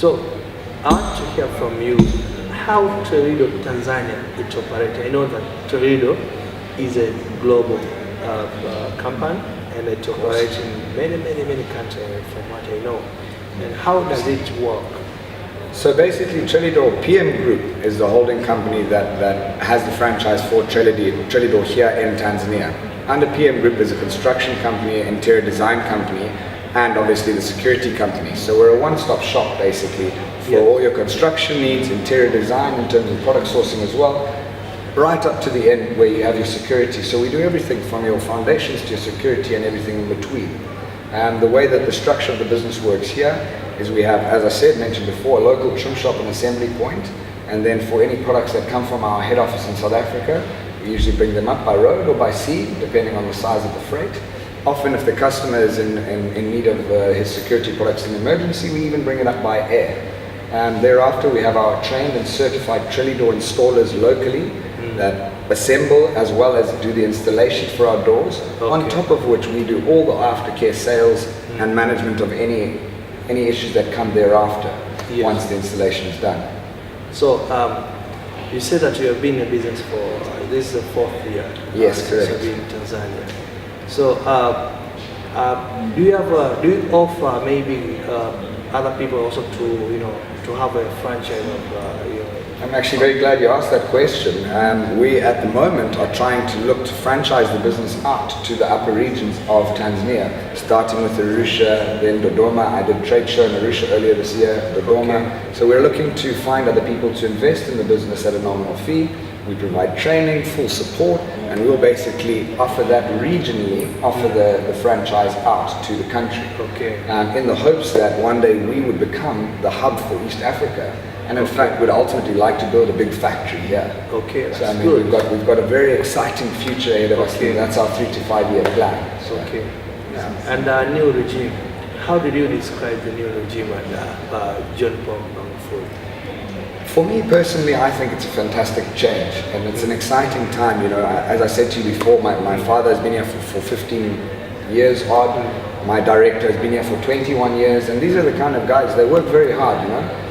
So I want to hear from you how Trellidor Tanzania it operates. I know that Trellidor is a global company and it operates in many countries from what I know. And how does it work? So basically Trellidor PM Group is the holding company that has the franchise for Trellidor here in Tanzania. Under PM Group is a construction company, interior design company, and obviously the security company. So we're a one-stop shop basically for all your construction needs, interior design in terms of product sourcing as well, right up to the end where you have your security. So we do everything from your foundations to your security and everything in between. And the way that the structure of the business works here is we have, as I said, mentioned before, a local trim shop and assembly point. And then for any products that come from our head office in South Africa, we usually bring them up by road or by sea, depending on the size of the freight. Often if the customer is in need of his security products in emergency, we even bring it up by air. And thereafter we have our trained and certified Trellidor installers locally that assemble as well as do the installation for our doors, on top of which we do all the aftercare sales and management of any issues that come thereafter once the installation is done. So you said that you have been in business for, this is the 4th year. Yes, correct. Since you've been in Tanzania. So do you offer maybe other people also to have a franchise of I'm actually very glad you asked that question. We at the moment are trying to look to franchise the business out to the upper regions of Tanzania, starting with Arusha, then DOMA. I did a trade show in Arusha earlier this year, DOMA. So we're looking to find other people to invest in the business at a nominal fee. We provide training, full support, and we'll basically offer that regionally, offer the franchise out to the country. In the hopes that one day we would become the hub for East Africa. And in fact, we'd ultimately like to build a big factory here. That's so I mean, good. we've got a very exciting future ahead of us. That's our 3 to 5 year plan. So, And our new regime, how did you describe the new regime under John Paul Magufuli? For me personally, I think it's a fantastic change, and it's an exciting time. As I said to you before, my father has been here for 15 years odd. My director has been here for 21 years, and these are the kind of guys, they work very hard,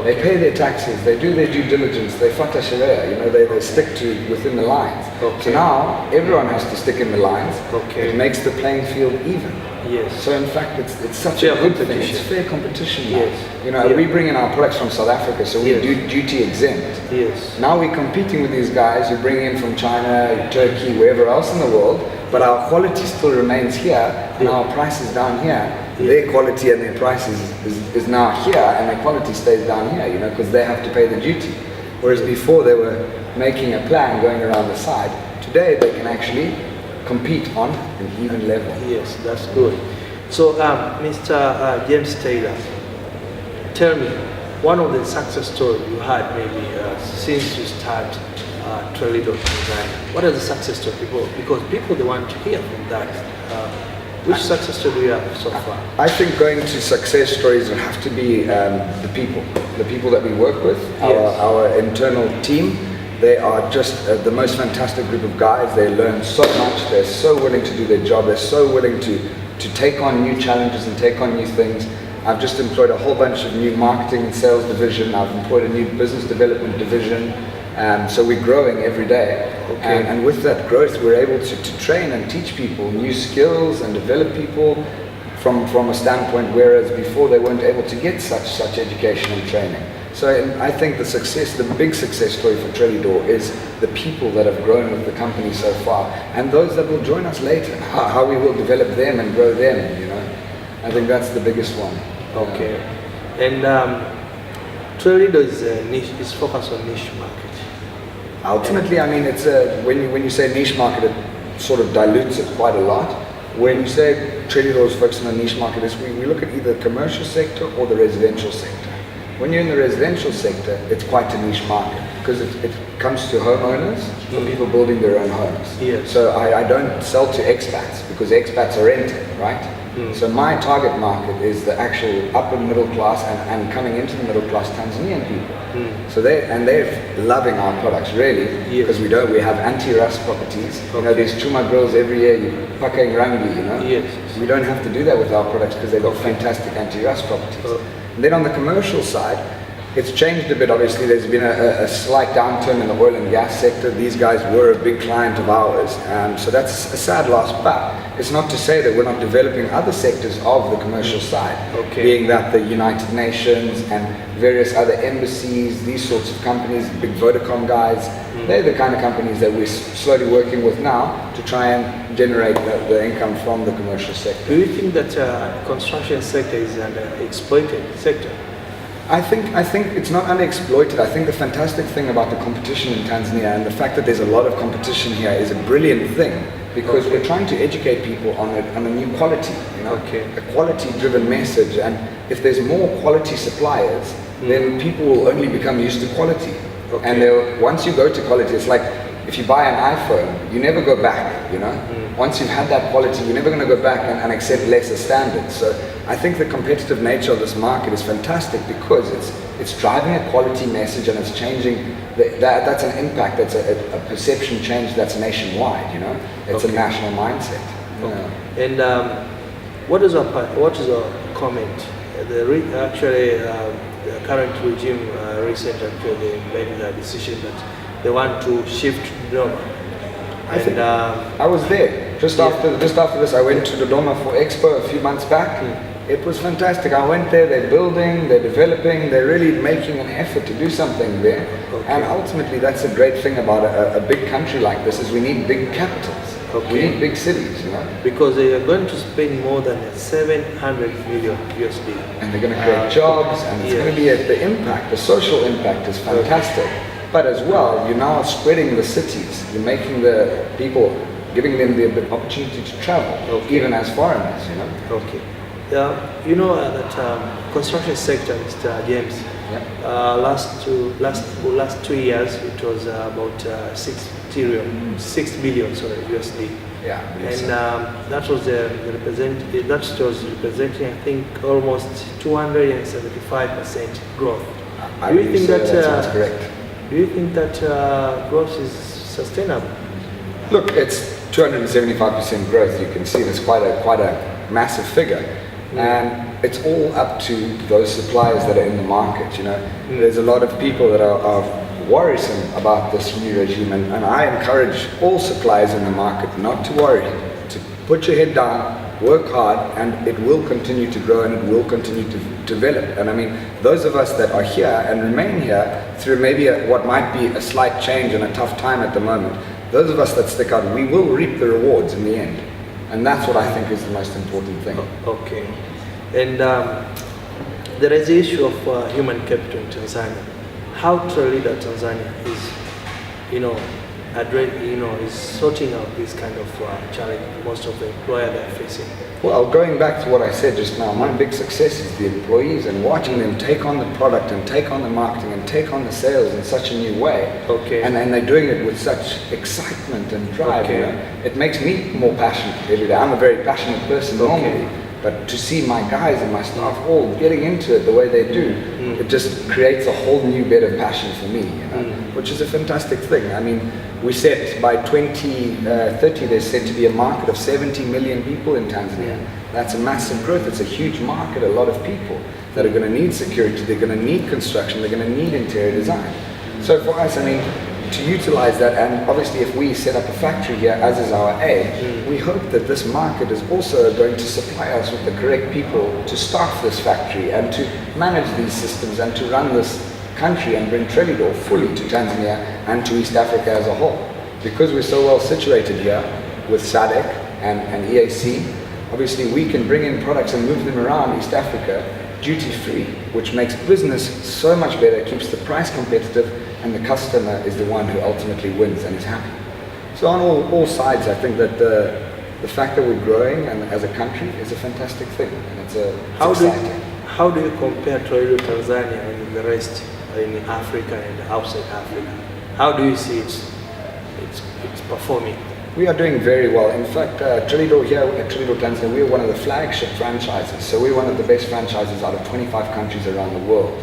They pay their taxes, they do their due diligence, they fata sharia, they stick to within the lines. So now, everyone has to stick in the lines. It makes the playing field even. Yes. So in fact, it's such a good thing. It's fair competition now. We bring in our products from South Africa, so we do duty exempt. Now we're competing with these guys who bring in from China, Turkey, wherever else in the world, but our quality still remains here, and our price is down here. Their quality and their price is now here, and their quality stays down here, because they have to pay the duty. Whereas before they were making a plan going around the side. Today they can actually compete on an even level. Yes, that's good. So, Mr. James Taylor, tell me, one of the success stories you had maybe since you start Trellidor Tanzania. What are the success stories? Because people, they want to hear from that. Which success story do you have so far? I think going to success stories would have to be the people that we work with, our internal team. They are just the most fantastic group of guys. They learn so much. They're so willing to do their job. They're so willing to take on new challenges and take on new things. I've just employed a whole bunch of new marketing and sales division. I've employed a new business development division. So we're growing every day. And with that growth, we're able to train and teach people new skills and develop people from a standpoint, whereas before they weren't able to get such education and training. So I think the big success story for Trellidor is the people that have grown with the company so far, and those that will join us later, how we will develop them and grow them, I think that's the biggest one. And Trellidor is focused on niche market. Ultimately, I mean, it's when you say niche market, it sort of dilutes it quite a lot. When you say Trellidor is focused on a niche market, we look at either the commercial sector or the residential sector. When you're in the residential sector, it's quite a niche market because it comes to homeowners and people building their own homes. So I don't sell to expats because expats are renting, right? So my target market is the actual upper middle class and coming into the middle class Tanzanian people. So they're loving our products really, because we have anti-rust properties. There's chuma grills every year, paka rangi, We don't have to do that with our products because they've got fantastic anti-rust properties. And then on the commercial side, it's changed a bit. Obviously, there's been a slight downturn in the oil and gas sector. These guys were a big client of ours, so that's a sad loss. But it's not to say that we're not developing other sectors of the commercial side, being that the United Nations and various other embassies, these sorts of companies, big Vodacom guys, they're the kind of companies that we're slowly working with now to try and generate the income from the commercial sector. Do you think that construction sector is an exploited sector? I think it's not underexploited. I think the fantastic thing about the competition in Tanzania and the fact that there's a lot of competition here is a brilliant thing, because we're trying to educate people on a new quality, a quality-driven message. And if there's more quality suppliers, then people will only become used to quality. And once you go to quality, it's like if you buy an iPhone, you never go back. Once you've had that quality, you're never going to go back and accept lesser standards. So I think the competitive nature of this market is fantastic, because it's driving a quality message, and it's changing. That's an impact. That's a perception change that's nationwide. It's a national mindset. And what is our comment? The current regime recently they made a decision that they want to shift DOMA. I was there just after this. I went to the DOMA for Expo a few months back. It was fantastic. I went there. They're building, they're developing, they're really making an effort to do something there. And ultimately, that's a great thing about a big country like this, is we need big capitals. We need big cities, Because they are going to spend more than 700 million USD. And they're going to create jobs, and it's going to be the impact, the social impact is fantastic. But as well, you're now spreading the cities. You're making the people, giving them the opportunity to travel, even as foreigners, that construction sector, Mr. James, last 2 years, it was about 6 billion USD. And that was representing, I think, almost 275% growth. Do you think that sounds correct? Do you think that growth is sustainable? Look, it's 275% growth. You can see there's quite a massive figure, and it's all up to those suppliers that are in the market. There's a lot of people that are worrisome about this new regime, and I encourage all suppliers in the market not to worry, to put your head down, work hard, and it will continue to grow, and it will continue to develop. And I mean, those of us that are here and remain here through maybe what might be a slight change and a tough time at the moment, those of us that stick out, we will reap the rewards in the end. And that's what I think is the most important thing. Okay. And there is the issue of human capital in Tanzania. How Trellidor Tanzania is, is sorting out this kind of challenge most of the employers are facing. Well, going back to what I said just now, my big success is the employees, and watching them take on the product and take on the marketing and take on the sales in such a new way. And they're doing it with such excitement and drive. It makes me more passionate every day. I'm a very passionate person normally, but to see my guys and my staff all getting into it the way they do, it just creates a whole new bit of passion for me, which is a fantastic thing. I mean, we set by 2030, there's said to be a market of 70 million people in Tanzania. That's a massive growth. It's a huge market, a lot of people that are going to need security, they're going to need construction, they're going to need interior design. So for us, I mean, to utilize that, and obviously if we set up a factory here, as is our aim, we hope that this market is also going to supply us with the correct people to staff this factory and to manage these systems and to run this country and bring Trellidor fully to Tanzania and to East Africa as a whole. Because we're so well situated here with SADC and EAC, obviously we can bring in products and move them around East Africa duty-free, which makes business so much better, keeps the price competitive, and the customer is the one who ultimately wins and is happy. So on all sides, I think that the fact that we're growing and as a country is a fantastic thing, and it's exciting. How do you compare Trellidor Tanzania and the rest in Africa and outside Africa? How do you see it's performing? We are doing very well. In fact, Trellidor here at Trellidor Tanzania, we are one of the flagship franchises. So we're one of the best franchises out of 25 countries around the world.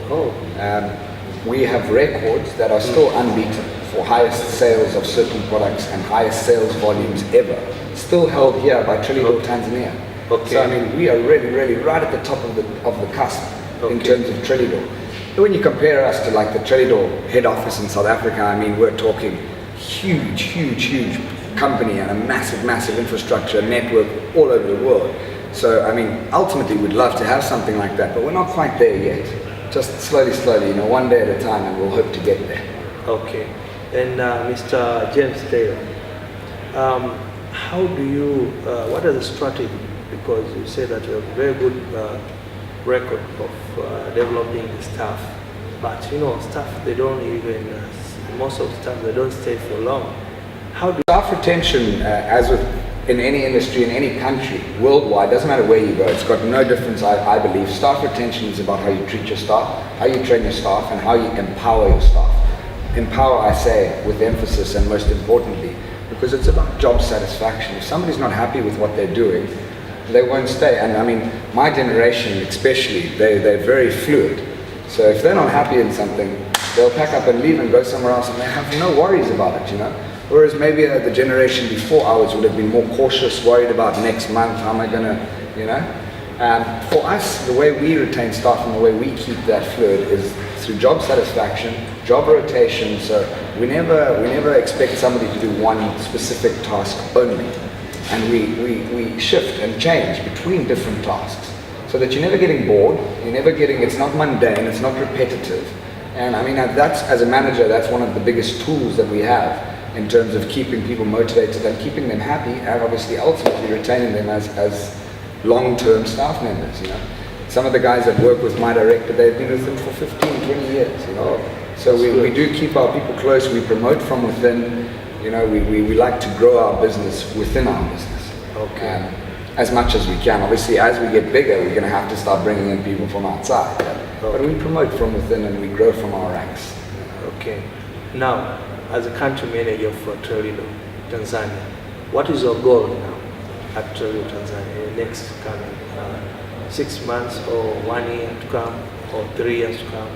We have records that are still unbeaten for highest sales of certain products and highest sales volumes ever, still held here by Trellidor Tanzania. So I mean, we are really right at the top of the cusp in terms of Trellidor. But when you compare us to like the Trellidor head office in South Africa, I mean, we're talking huge company and a massive infrastructure network all over the world. So, I mean, ultimately we'd love to have something like that, but we're not quite there yet. Just slowly, you know, one day at a time, and we'll hope to get there. Okay. And Mr. James Taylor, how do you, what are the strategy? Because you say that you have a very good record of developing the staff, but you know, staff, they don't even, most of the staff, they don't stay for long. How do staff retention, as with in any industry, in any country, worldwide, doesn't matter where you go, it's got no difference, I believe. Staff retention is about how you treat your staff, how you train your staff, and how you empower your staff. Empower, I say, with emphasis, and most importantly, because it's about job satisfaction. If somebody's not happy with what they're doing, they won't stay. And I mean, my generation especially, they're very fluid. So if they're not happy in something, they'll pack up and leave and go somewhere else, and they have no worries about it, you know. Whereas maybe the generation before ours would have been more cautious, worried about next month, how am I going to, you know. For us, the way we retain staff and the way we keep that fluid is through job satisfaction, job rotation. So we never expect somebody to do one specific task only. And we shift and change between different tasks so that you're never getting bored, it's not mundane, it's not repetitive. And I mean, that's, as a manager, that's one of the biggest tools that we have in terms of keeping people motivated and keeping them happy, and obviously ultimately retaining them as long-term staff members, you know. Some of the guys that work with my director, they've been with them for 15, 20 years, you know. So we do keep our people close, we promote from within, you know, we like to grow our business within our business. Okay. As much as we can. Obviously, as we get bigger, we're going to have to start bringing in people from outside. But we promote from within and we grow from our ranks. Okay. Now, as a country manager for Trellidor Tanzania, what is your goal now at Trellidor Tanzania in the next coming 6 months or 1 year to come or 3 years to come?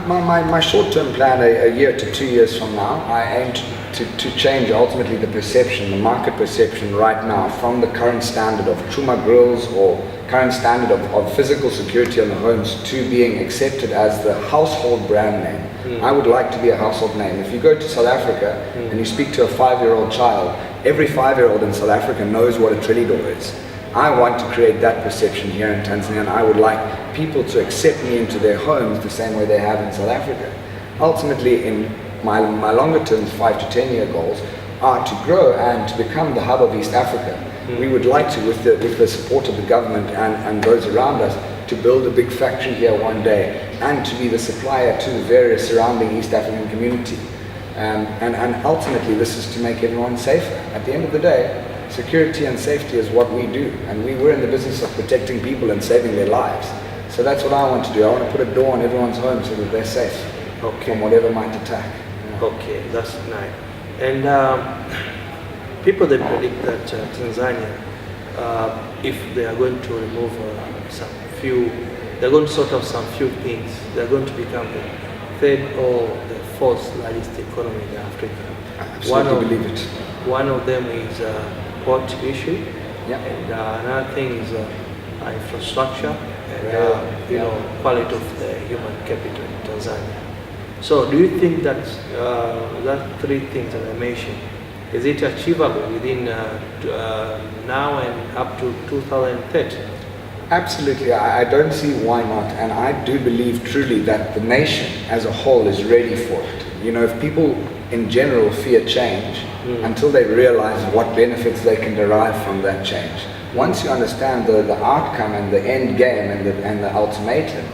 My short-term plan, a year to 2 years from now, I aim to change ultimately the perception, the market perception right now from the current standard of Chuma grills or current standard of physical security on the homes to being accepted as the household brand name. I would like to be a household name. If you go to South Africa and you speak to a 5-year-old child, every 5-year-old in South Africa knows what a Trellidor is. I want to create that perception here in Tanzania, and I would like people to accept me into their homes the same way they have in South Africa. Ultimately, in my longer term 5 to 10 year goals are to grow and to become the hub of East Africa. We would like to, with the support of the government and those around us, to build a big factory here one day and to be the supplier to the various surrounding East African community. And ultimately this is to make everyone safer. At the end of the day, security and safety is what we do, and we're in the business of protecting people and saving their lives. So that's what I want to do. I want to put a door on everyone's home so that they're safe from whatever might attack. Yeah. Okay, that's nice. And people, they predict that Tanzania, if they are going to remove they're going to sort out some few things, they're going to become the third or the fourth largest economy in Africa. I absolutely believe it. One of them is port issue, yeah. And another thing is infrastructure and you know, quality of the human capital in Tanzania. So do you think that that three things that I mentioned, is it achievable within now and up to 2030? Absolutely, I don't see why not, and I do believe truly that the nation as a whole is ready for it. You know, if people in general fear change until they realize what benefits they can derive from that change. Once you understand the outcome and the end game and the ultimatum,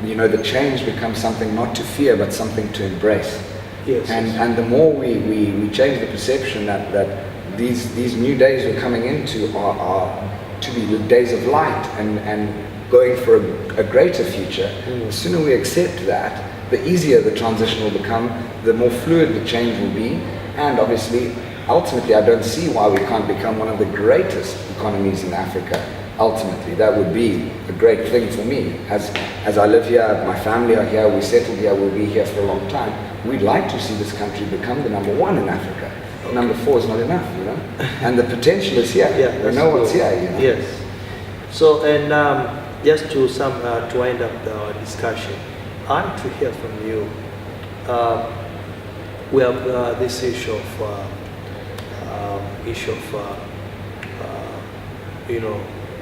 you know, the change becomes something not to fear but something to embrace. Yes, and the more we change the perception that these new days we're coming into are to be the days of light and going for a greater future, the sooner we accept that, the easier the transition will become, the more fluid the change will be, and obviously, ultimately, I don't see why we can't become one of the greatest economies in Africa. Ultimately, that would be a great thing for me. As I live here, my family are here, we settled here, we'll be here for a long time. We'd like to see this country become the number one in Africa. Number 4 is not enough, you know. And the potential is here. Yeah, we know what's here, you know. Yes. So, and just to wind up the discussion, I want to hear from you. We have this issue of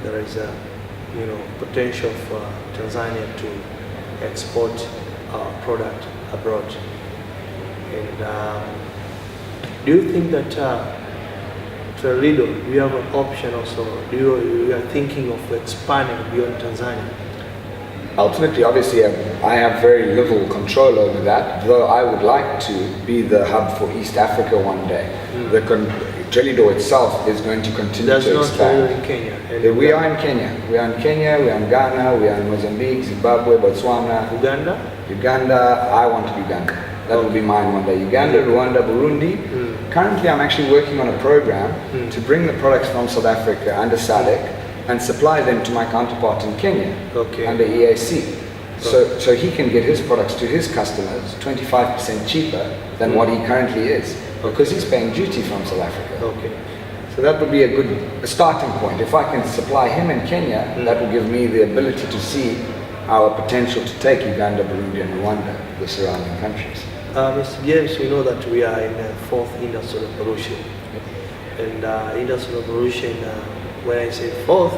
there is a potential for Tanzania to export our product abroad. And do you think that Trellidor, do you have an option also? Do you are thinking of expanding beyond Tanzania? Ultimately, obviously, I have very little control over that, though I would like to be the hub for East Africa one day. Trellidor itself is going to continue to expand. In Kenya. We are in Kenya. We are in Kenya, we are in Ghana, we are in Mozambique, Zimbabwe, Botswana. Uganda, I want Uganda. That will be mine one day. Uganda, Rwanda, Burundi. Currently, I'm actually working on a program to bring the products from South Africa under SADC and supply them to my counterpart in Kenya under EAC. So he can get his products to his customers 25% cheaper than what he currently is, because he's paying duty from South Africa. So that would be a starting point. If I can supply him in Kenya, that will give me the ability to see our potential to take Uganda, Burundi and Rwanda, the surrounding countries. Mr. James, we know that we are in the fourth industrial revolution. And industrial revolution, when I say fourth,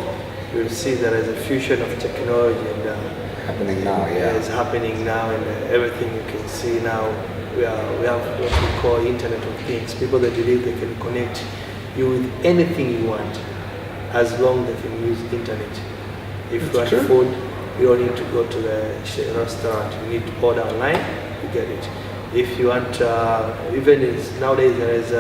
you'll see there is a fusion of technology and happening now, it's happening now, and everything you can see now. We have what we call Internet of Things. People that believe they can connect you with anything you want, as long as they can use internet. If you want food, you don't need to go to the restaurant. You need to order online, you get it. If you want, nowadays there is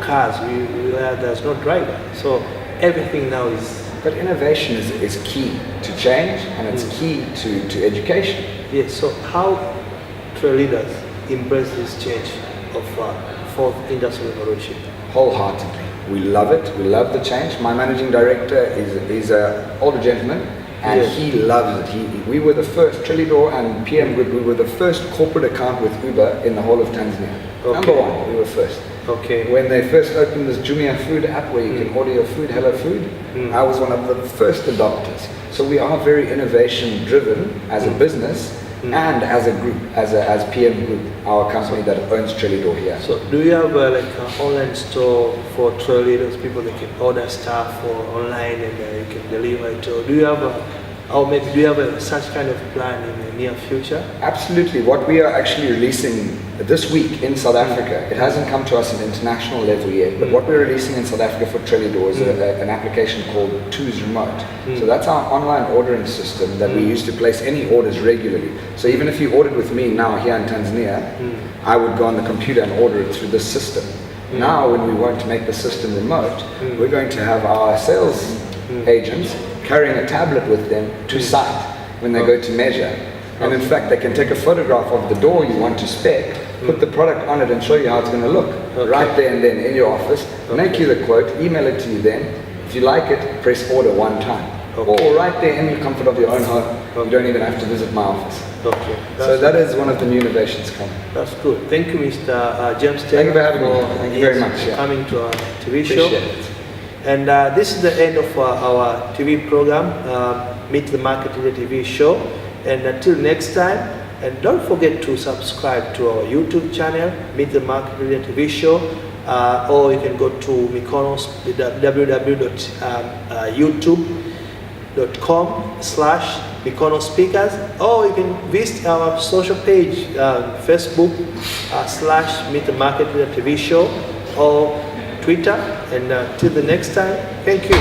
cars where there's no driver. So everything now is. But innovation is key to change, and it's key to education. Yes. So how Trellidor embrace this change of fourth industrial revolution? Wholeheartedly. We love it. We love the change. My managing director is an older gentleman, and he loves it. We were the first, Trellidor and PM Group, we were the first corporate account with Uber in the whole of Tanzania. Number one, we were first. When they first opened this Jumia food app where you can order your food, Hello Food, I was one of the first adopters. So we are very innovation driven as a business and as a group, as PM Group, our company that owns Trellidor here. So do you have like an online store for Trellidors, people that can order stuff or online and you can deliver it? Or do you have such kind of plan in the near future? Absolutely. What we are actually releasing this week in South Africa, it hasn't come to us at international level yet, but what we're releasing in South Africa for Trellidor is an application called Two's Remote. So that's our online ordering system that we use to place any orders regularly. So even if you ordered with me now here in Tanzania, I would go on the computer and order it through this system. Now when we want to make the system remote, we're going to have our sales agents carrying a tablet with them to site when they go to measure. And in fact, they can take a photograph of the door you want to spec, put the product on it and show you how it's going to look right there and then in your office, make you the quote, email it to you then. If you like it, press order one time. Or right there in the comfort of your own home. You don't even have to visit my office. So that is one of the new innovations coming. That's good. Thank you, Mr. James Taylor. Thank you for having me. Thank you very much. Coming to our TV show. And this is the end of our TV program, Meet the Market Leader TV show. And until next time, and don't forget to subscribe to our YouTube channel, Meet the Market Leader TV show, or you can go to Mikono's www.youtube.com/Mikono Speakers, or you can visit our social page, Facebook /Meet the Market Leader TV show, or Twitter. And till the next time, thank you.